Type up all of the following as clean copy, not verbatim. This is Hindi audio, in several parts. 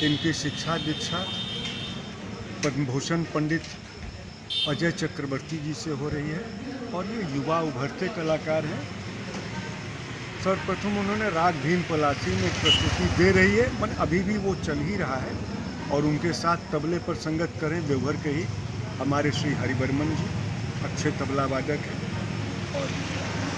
इनकी शिक्षा दीक्षा पद्म भूषण पंडित अजय चक्रवर्ती जी से हो रही है और ये युवा उभरते कलाकार हैं। सर्वप्रथम उन्होंने राग भीम पलासी में एक प्रस्तुति दे रही है, मन अभी भी वो चल ही रहा है। और उनके साथ तबले पर संगत करें देवघर के ही हमारे श्री हरिवर्मन जी, अच्छे तबला वादक हैं। और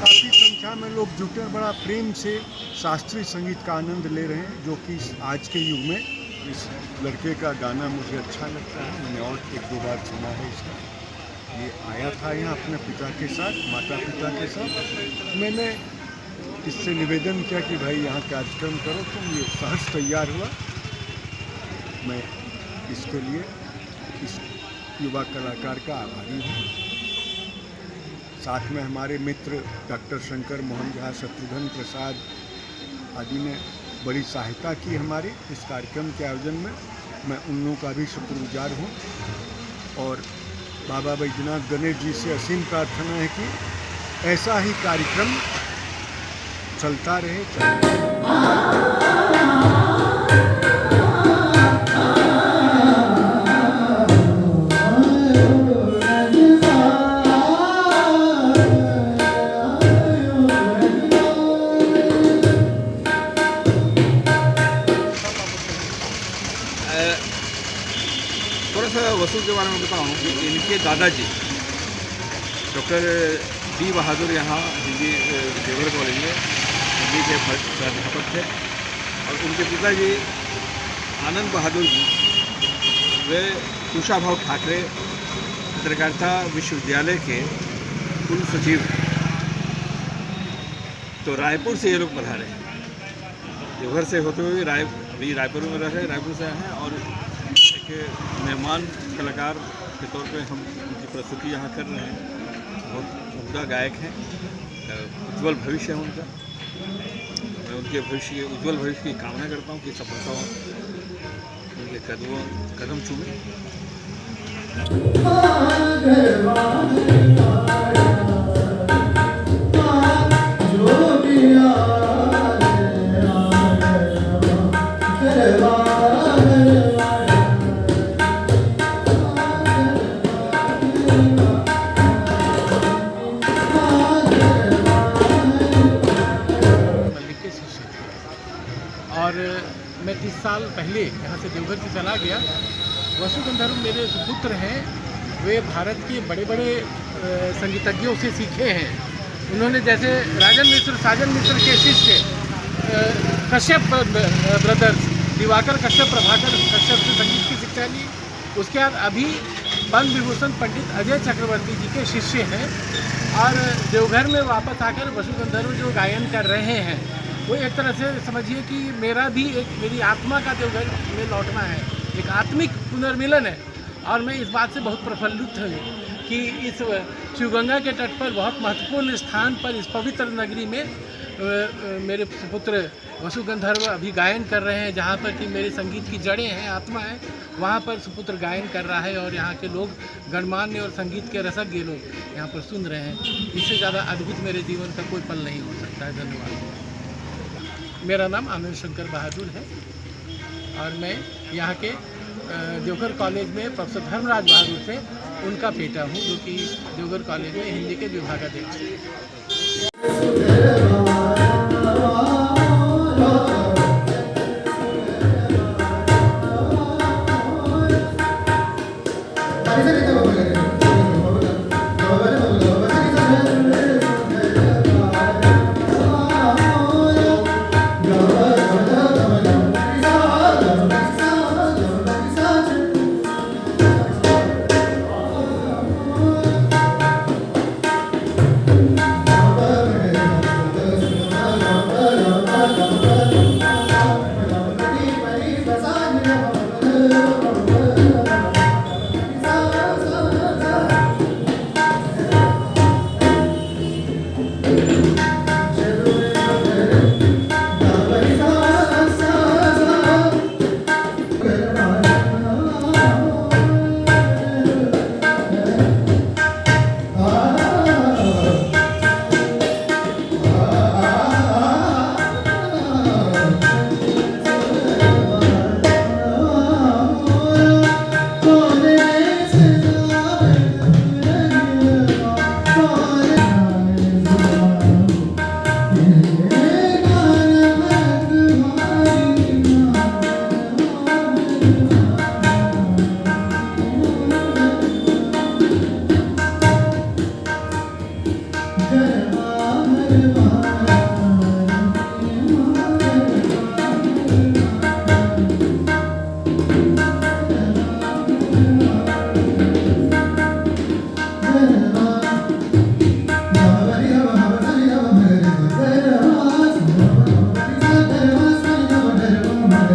काफ़ी संख्या में लोग जुटे हैं, बड़ा प्रेम से शास्त्रीय संगीत का आनंद ले रहे हैं, जो कि आज के युग में इस लड़के का गाना मुझे अच्छा लगता है। मैंने और एक दो बार सुना है इसका। ये आया था यहाँ अपने पिता के साथ, माता पिता के साथ। मैंने इससे निवेदन किया कि भाई यहाँ कार्यक्रम करो, तो ये सहज तैयार हुआ। मैं इसके लिए इस युवा कलाकार का आभारी हूँ। साथ में हमारे मित्र डॉक्टर शंकर मोहन झा, शत्रुघ्न प्रसाद आदि ने बड़ी सहायता की हमारी इस कार्यक्रम के आयोजन में। मैं उन लोगों का भी शुक्रगुजार हूँ और बाबा बैजनाथ गणेश जी से असीम प्रार्थना है कि ऐसा ही कार्यक्रम चलता रहे। थोड़ा सा वसूल के बारे में बताऊँ कि इनके दादाजी डॉक्टर डी बहादुर यहाँ हिंदी देवघर कॉलेज में हिंदी के प्राध्यापक थे और उनके पिताजी आनंद बहादुर जी वे कुशाभाऊ ठाकरे पत्रकारिता विश्वविद्यालय के कुल सचिव। तो रायपुर से ये लोग पधारे हैं, देवघर से होते हुए अभी रायपुर में रह रहे, रायपुर से आए हैं और एक मेहमान कलाकार के तौर पे हम उनकी प्रस्तुति यहाँ कर रहे हैं। बहुत उम्दा गायक हैं, उज्ज्वल भविष्य है उनका। मैं उनके उज्ज्वल भविष्य की कामना करता हूँ कि सफलता उनके कदम चूमे। और मैं 30 साल पहले यहाँ से देवघर से चला गया। वसु गंधर्व मेरे सुपुत्र हैं, वे भारत के बड़े बड़े संगीतज्ञों से सीखे हैं। उन्होंने जैसे राजन मिश्र, साजन मिश्र के शिष्य कश्यप ब्रदर्स, दिवाकर कश्यप, प्रभाकर कश्यप से संगीत की शिक्षा ली। उसके बाद अभी पद्म विभूषण पंडित अजय चक्रवर्ती जी के शिष्य हैं और देवघर में वापस आकर वसु गंधर्व जो गायन कर रहे हैं वो एक तरह से समझिए कि मेरी आत्मा का देवघर में लौटना है, एक आत्मिक पुनर्मिलन है। और मैं इस बात से बहुत प्रफुल्लित हूँ कि इस शिवगंगा के तट पर बहुत महत्वपूर्ण स्थान पर इस पवित्र नगरी में मेरे पुत्र वसु गंधर्व अभी गायन कर रहे हैं। जहाँ पर कि मेरे संगीत की जड़ें हैं, आत्मा है, वहाँ पर सुपुत्र गायन कर रहा है और यहाँ के लोग गणमान्य और संगीत के रसज्ञ लोग यहाँ पर सुन रहे हैं। इससे ज़्यादा अद्भुत मेरे जीवन का कोई पल नहीं हो सकता है। धन्यवाद। मेरा नाम आनंद शंकर बहादुर है और मैं यहाँ के देवघर कॉलेज में प्रोफेसर धर्मराज बहादुर से उनका बेटा हूँ, जो कि देवघर कॉलेज में हिंदी के विभागाध्यक्ष हैं।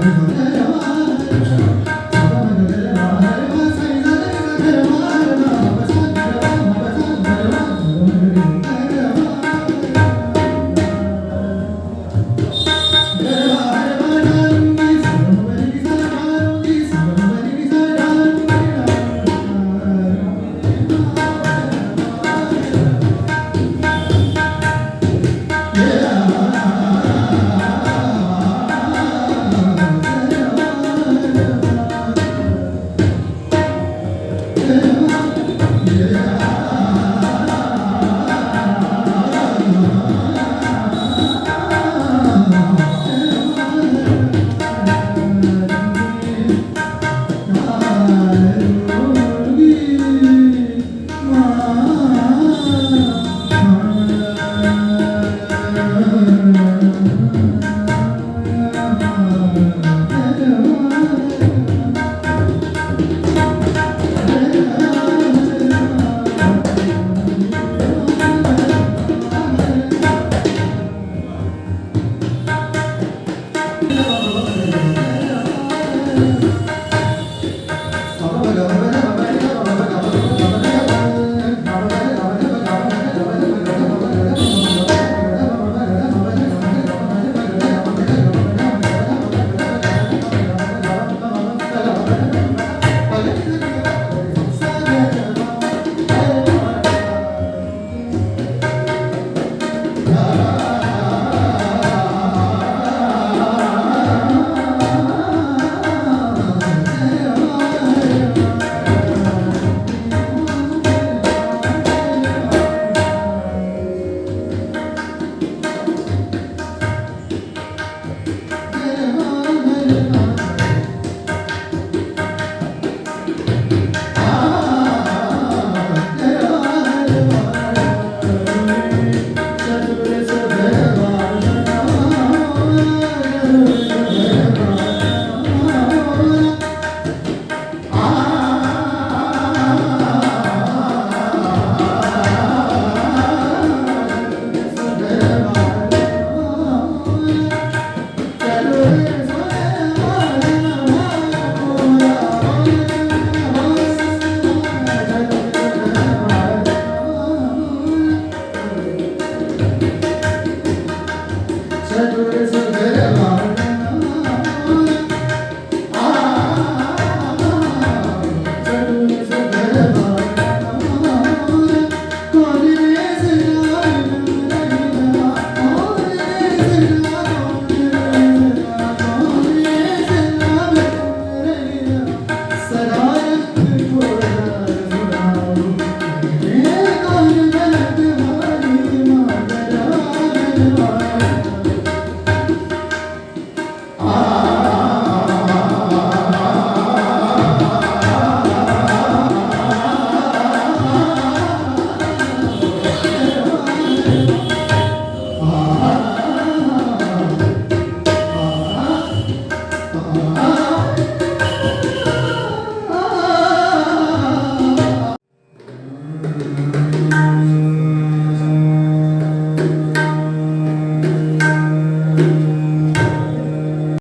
Thank you.